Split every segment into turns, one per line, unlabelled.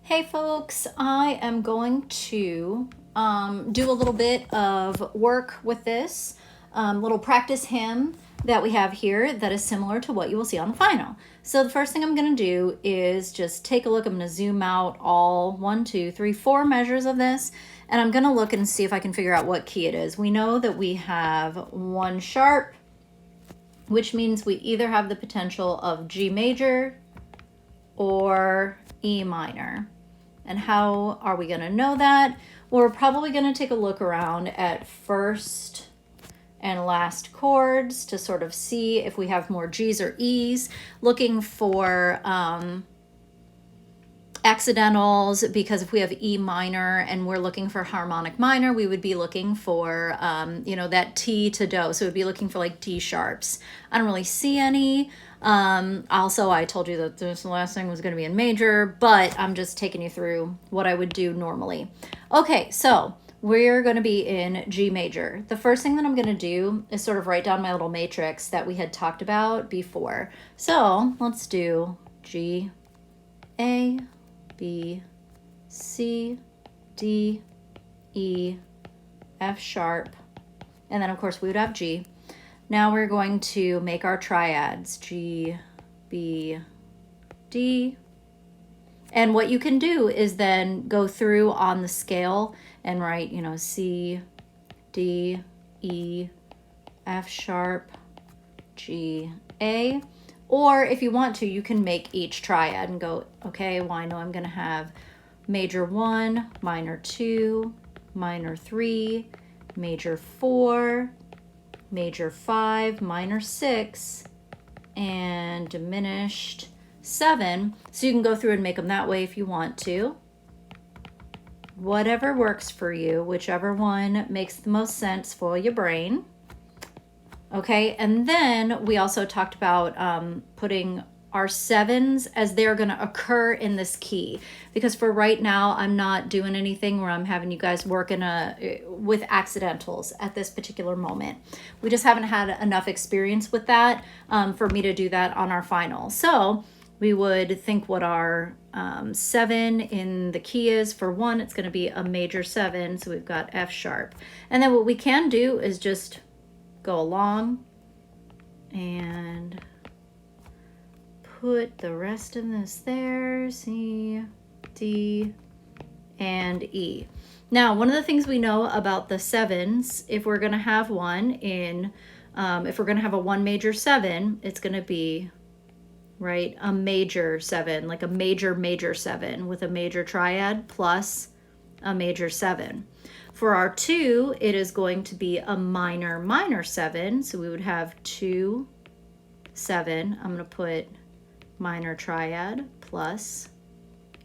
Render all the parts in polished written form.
Hey folks, I am going to do a little bit of work with this little practice hymn that we have here that is similar to what you will see on the final. So the first thing I'm going to do is just take a look. I'm going to zoom out all 1, 2, 3, 4 measures of this, and I'm going to look and see if I can figure out what key it is. We know that we have 1 sharp, which means we either have the potential of G major or E minor. And how are we going to know that? Well, we're probably going to take a look around at first and last chords to sort of see if we have more G's or E's, looking for accidentals, because if we have E minor and we're looking for harmonic minor, we would be looking for, that T to Do. So we'd be looking for like D sharps. I don't really see any. Also, I told you that this last thing was going to be in major, but I'm just taking you through what I would do normally. Okay, so we're going to be in G major. The first thing that I'm going to do is sort of write down my little matrix that we had talked about before. So let's do G, A, B, C, D, E, F sharp, and then of course we would have G. Now we're going to make our triads, G, B, D. And what you can do is then go through on the scale and write, C, D, E, F sharp, G, A. Or if you want to, you can make each triad and go, okay, well, I know I'm going to have major 1, minor 2, minor 3, major 4, major 5, minor 6, and diminished 7. So you can go through and make them that way if you want to. Whatever works for you, whichever one makes the most sense for your brain. Okay, and then we also talked about putting our 7s as they're going to occur in this key, because for right now I'm not doing anything where I'm having you guys work with accidentals at this particular moment. We just haven't had enough experience with that for me to do that on our final. So we would think what our 7 in the key is. For 1, it's going to be a major 7, so we've got F sharp. And then what we can do is just go along and put the rest of this there, C, D, and E. Now, one of the things we know about the 7s, if we're going to have one in, if we're going to have a 1 major 7, it's going to be, right, a major 7, like a major 7 with a major triad plus a major 7. For our 2, it is going to be a minor 7, so we would have 2, 7. I'm going to put minor triad plus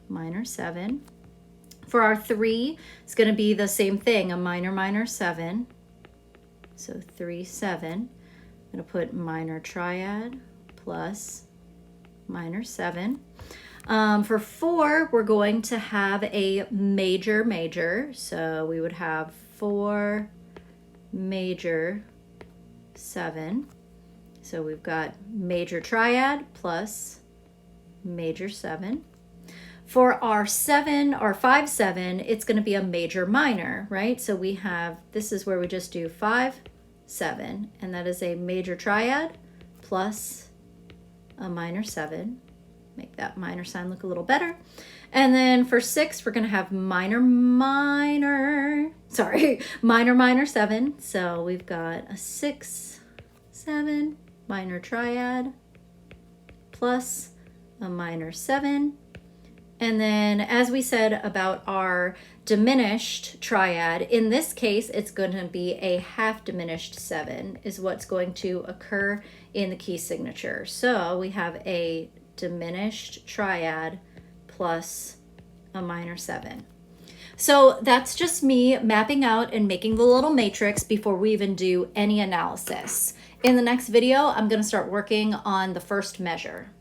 minor 7. For our 3, it's going to be the same thing, a minor 7. So 3, 7. I'm going to put minor triad plus minor 7. For 4, we're going to have a major. So we would have 4 major 7. So we've got major triad plus major 7. For our 7 or 5, 7, it's going to be a major minor, right? So we have, this is where we just do 5, 7, and that is a major triad plus a minor 7. Make that minor sign look a little better. And then for 6, we're going to have minor 7. So we've got a 6, 7, minor triad plus a minor 7. And then as we said about our diminished triad, in this case, it's going to be a half diminished 7 is what's going to occur in the key signature. So we have a diminished triad plus a minor 7. So that's just me mapping out and making the little matrix before we even do any analysis. In the next video, I'm going to start working on the first measure.